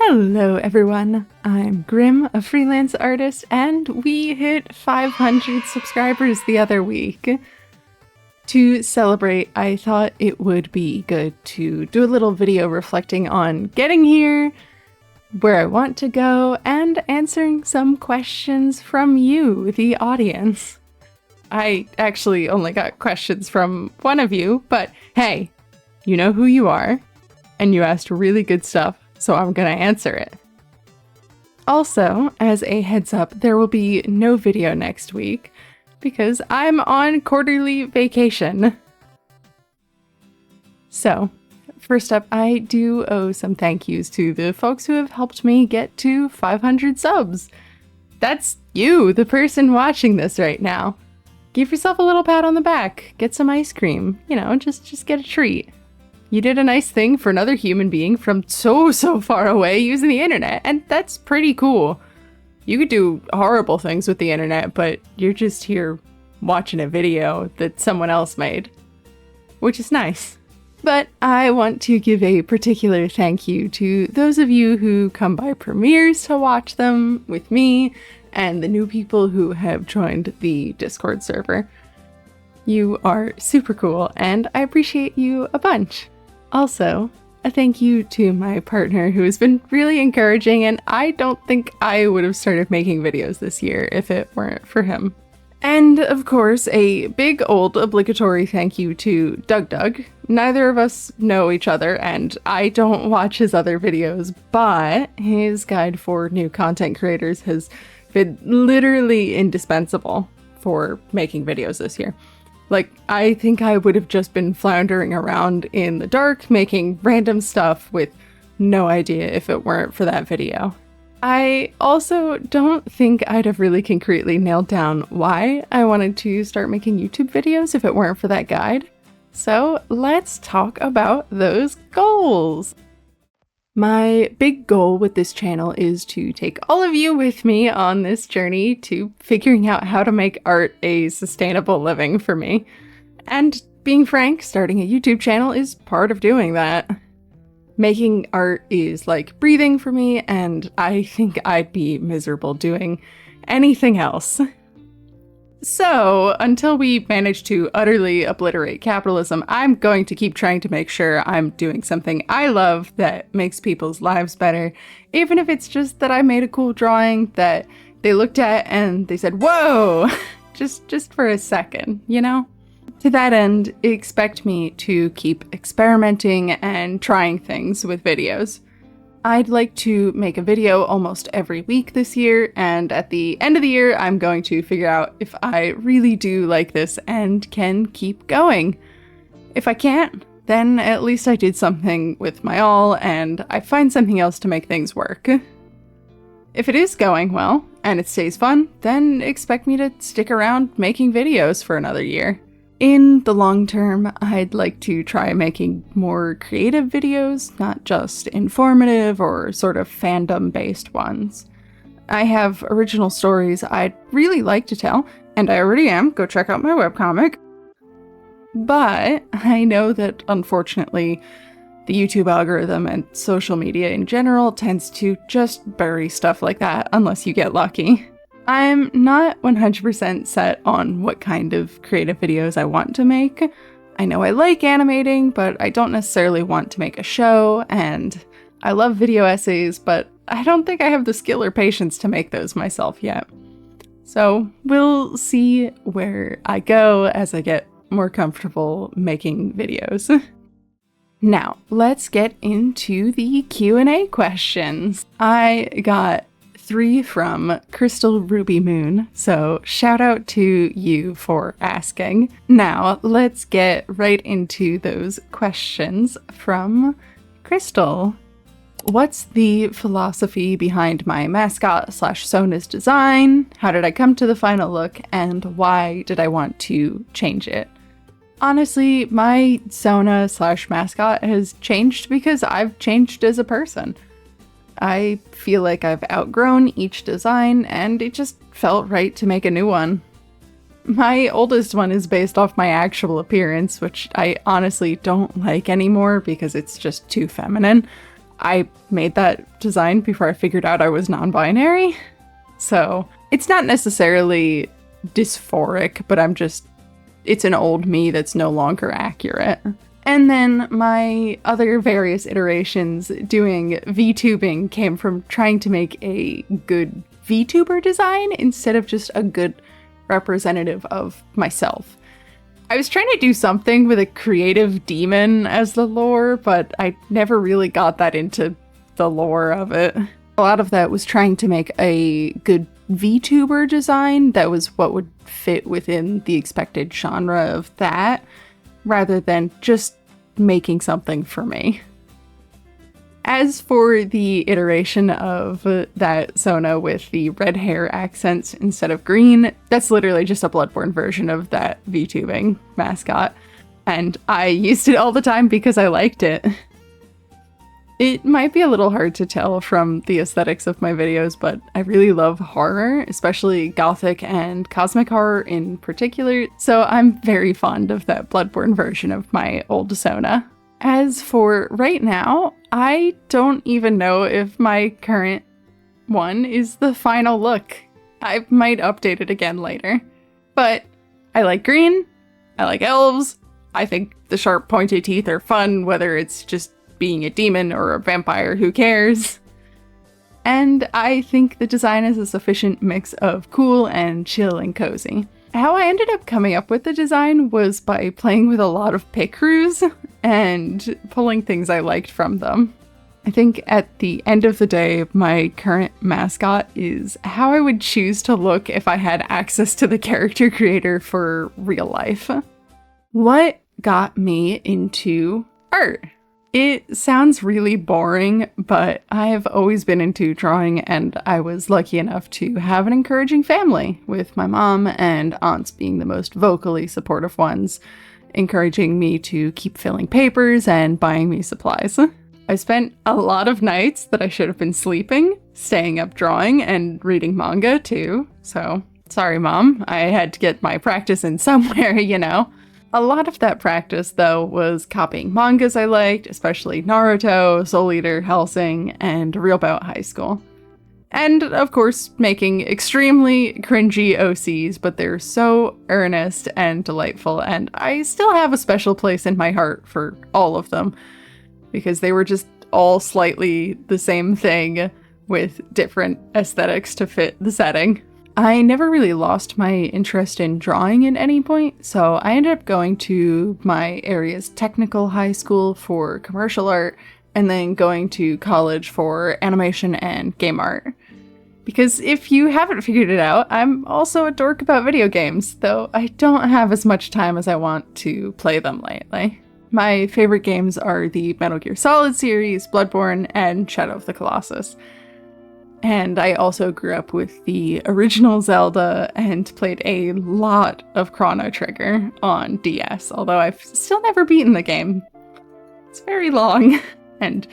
Hello everyone, I'm Grim, a freelance artist, and we hit 500 subscribers the other week. To celebrate, I thought it would be good to do a little video reflecting on getting here, where I want to go, and answering some questions from you, the audience. I actually only got questions from one of you, but hey, you know who you are, and you asked really good stuff. So I'm gonna answer it. Also, as a heads up, there will be no video next week because I'm on quarterly vacation. So, first up, I do owe some thank yous to the folks who have helped me get to 500 subs. That's you, the person watching this right now. Give yourself a little pat on the back, get some ice cream, you know, just get a treat. You did a nice thing for another human being from so far away using the internet, and that's pretty cool. You could do horrible things with the internet, but you're just here watching a video that someone else made, which is nice. But I want to give a particular thank you to those of you who come by premieres to watch them with me, and the new people who have joined the Discord server. You are super cool, and I appreciate you a bunch. Also, a thank you to my partner who has been really encouraging, and I don't think I would have started making videos this year if it weren't for him. And of course, a big old obligatory thank you to Doug. Neither of us know each other, and I don't watch his other videos, but his guide for new content creators has been literally indispensable for making videos this year. Like, I think I would have just been floundering around in the dark, making random stuff with no idea if it weren't for that video. I also don't think I'd have really concretely nailed down why I wanted to start making YouTube videos if it weren't for that guide. So let's talk about those goals. My big goal with this channel is to take all of you with me on this journey to figuring out how to make art a sustainable living for me. And being frank, starting a YouTube channel is part of doing that. Making art is like breathing for me, and I think I'd be miserable doing anything else. So, until we manage to utterly obliterate capitalism, I'm going to keep trying to make sure I'm doing something I love that makes people's lives better, even if it's just that I made a cool drawing that they looked at and they said, whoa, just for a second, you know? To that end, expect me to keep experimenting and trying things with videos. I'd like to make a video almost every week this year, and at the end of the year, I'm going to figure out if I really do like this and can keep going. If I can't, then at least I did something with my all, and I find something else to make things work. If it is going well, and it stays fun, then expect me to stick around making videos for another year. In the long term, I'd like to try making more creative videos, not just informative or sort of fandom-based ones. I have original stories I'd really like to tell, and I already am. Go check out my webcomic. But I know that, unfortunately, the YouTube algorithm and social media in general tends to just bury stuff like that unless you get lucky. I'm not 100% set on what kind of creative videos I want to make. I know I like animating, but I don't necessarily want to make a show, and I love video essays, but I don't think I have the skill or patience to make those myself yet. So we'll see where I go as I get more comfortable making videos. Now, let's get into the Q&A questions. I got 3 from Crystal Ruby Moon, so shout out to you for asking. Now, let's get right into those questions from Crystal. What's the philosophy behind my mascot/Sona's design? How did I come to the final look, and why did I want to change it? Honestly, my Sona/mascot has changed because I've changed as a person. I feel like I've outgrown each design, and it just felt right to make a new one. My oldest one is based off my actual appearance, which I honestly don't like anymore because it's just too feminine. I made that design before I figured out I was non-binary. So it's not necessarily dysphoric, but it's an old me that's no longer accurate. And then my other various iterations doing VTubing came from trying to make a good VTuber design instead of just a good representative of myself. I was trying to do something with a creative demon as the lore, but I never really got that into the lore of it. A lot of that was trying to make a good VTuber design that was what would fit within the expected genre of that, rather than just making something for me. As for the iteration of that Sona with the red hair accents instead of green, that's literally just a Bloodborne version of that VTubing mascot, and I used it all the time because I liked it. It might be a little hard to tell from the aesthetics of my videos, but I really love horror, especially gothic and cosmic horror in particular, so I'm very fond of that Bloodborne version of my old Sona. As for right now, I don't even know if my current one is the final look. I might update it again later. But I like green, I like elves, I think the sharp pointy teeth are fun, whether it's just being a demon or a vampire, who cares? And I think the design is a sufficient mix of cool and chill and cozy. How I ended up coming up with the design was by playing with a lot of pick crews and pulling things I liked from them. I think at the end of the day, my current mascot is how I would choose to look if I had access to the character creator for real life. What got me into art? It sounds really boring, but I have always been into drawing, and I was lucky enough to have an encouraging family, with my mom and aunts being the most vocally supportive ones, encouraging me to keep filling papers and buying me supplies. I spent a lot of nights that I should have been sleeping, staying up drawing, and reading manga too, so sorry mom, I had to get my practice in somewhere, you know. A lot of that practice, though, was copying mangas I liked, especially Naruto, Soul Eater, Hellsing, and Real Bout High School. And, of course, making extremely cringy OCs, but they're so earnest and delightful, and I still have a special place in my heart for all of them, because they were just all slightly the same thing with different aesthetics to fit the setting. I never really lost my interest in drawing at any point, so I ended up going to my area's technical high school for commercial art, and then going to college for animation and game art. Because if you haven't figured it out, I'm also a dork about video games, though I don't have as much time as I want to play them lately. My favorite games are the Metal Gear Solid series, Bloodborne, and Shadow of the Colossus. And I also grew up with the original Zelda and played a lot of Chrono Trigger on DS, although I've still never beaten the game. It's very long, and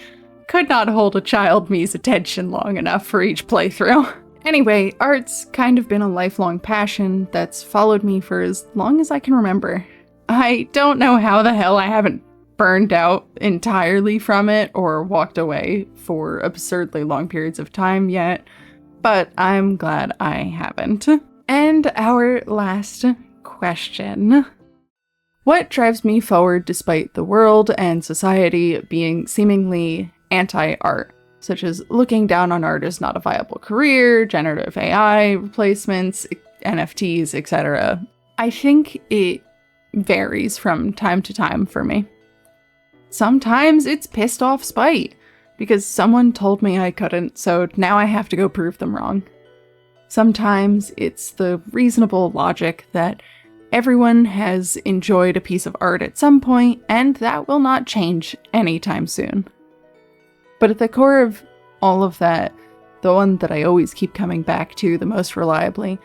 could not hold a child me's attention long enough for each playthrough. Anyway, art's kind of been a lifelong passion that's followed me for as long as I can remember. I don't know how the hell I haven't burned out entirely from it or walked away for absurdly long periods of time yet, but I'm glad I haven't. And our last question. What drives me forward despite the world and society being seemingly anti-art, such as looking down on art as not a viable career, generative AI replacements, NFTs, etc.? I think it varies from time to time for me. Sometimes it's pissed off spite, because someone told me I couldn't, so now I have to go prove them wrong. Sometimes it's the reasonable logic that everyone has enjoyed a piece of art at some point, and that will not change anytime soon. But at the core of all of that, the one that I always keep coming back to the most reliably,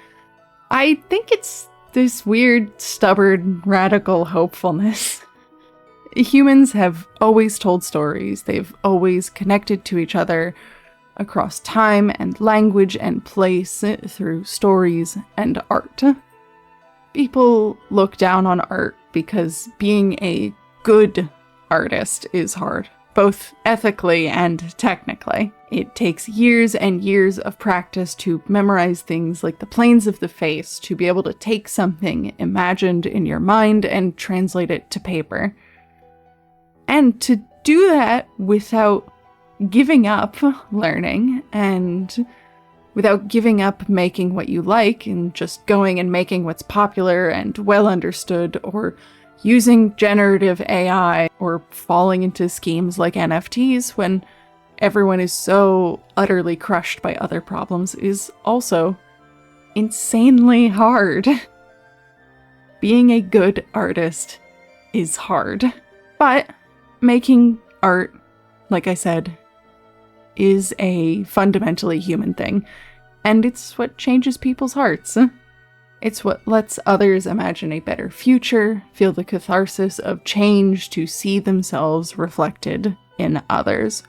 I think it's this weird, stubborn, radical hopefulness. Humans have always told stories. They've always connected to each other across time and language and place through stories and art. People look down on art because being a good artist is hard. both ethically and technically. It takes years and years of practice to memorize things like the planes of the face, to be able to take something imagined in your mind and translate it to paper. And to do that without giving up learning and without giving up making what you like and just going and making what's popular and well understood, or using generative AI, or falling into schemes like NFTs when everyone is so utterly crushed by other problems, is also insanely hard. Being a good artist is hard. But making art, like I said, is a fundamentally human thing, and it's what changes people's hearts. It's what lets others imagine a better future, feel the catharsis of change, to see themselves reflected in others.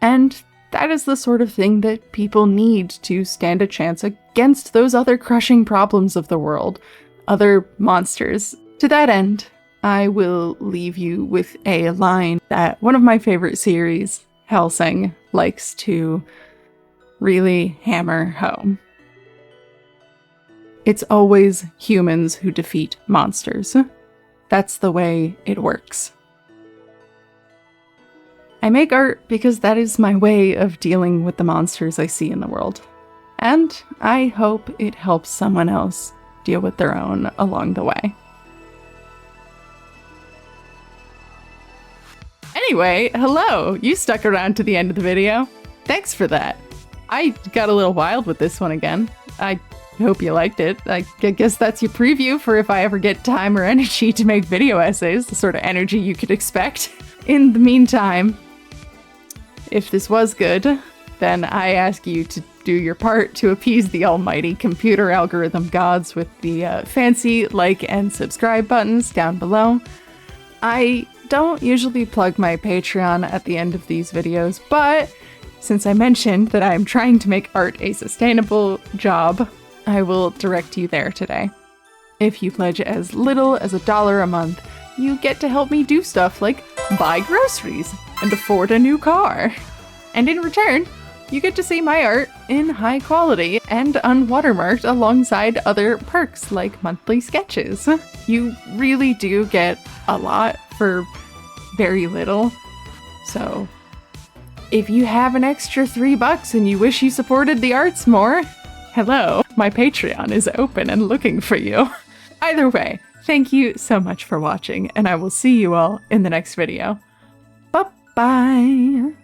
And that is the sort of thing that people need to stand a chance against those other crushing problems of the world, other monsters. To that end, I will leave you with a line that one of my favorite series, Hellsing, likes to really hammer home. It's always humans who defeat monsters. That's the way it works. I make art because that is my way of dealing with the monsters I see in the world. And I hope it helps someone else deal with their own along the way. Anyway, hello! You stuck around to the end of the video. Thanks for that. I got a little wild with this one again. I hope you liked it. I guess that's your preview for if I ever get time or energy to make video essays, the sort of energy you could expect. In the meantime, if this was good, then I ask you to do your part to appease the almighty computer algorithm gods with the fancy like and subscribe buttons down below. I don't usually plug my Patreon at the end of these videos, but since I mentioned that I'm trying to make art a sustainable job, I will direct you there today. If you pledge as little as $1 a month, you get to help me do stuff like buy groceries and afford a new car. And in return, you get to see my art in high quality and unwatermarked alongside other perks like monthly sketches. You really do get a lot for very little. So if you have an extra $3 and you wish you supported the arts more, hello, my Patreon is open and looking for you. Either way, thank you so much for watching, and I will see you all in the next video. Bye-bye!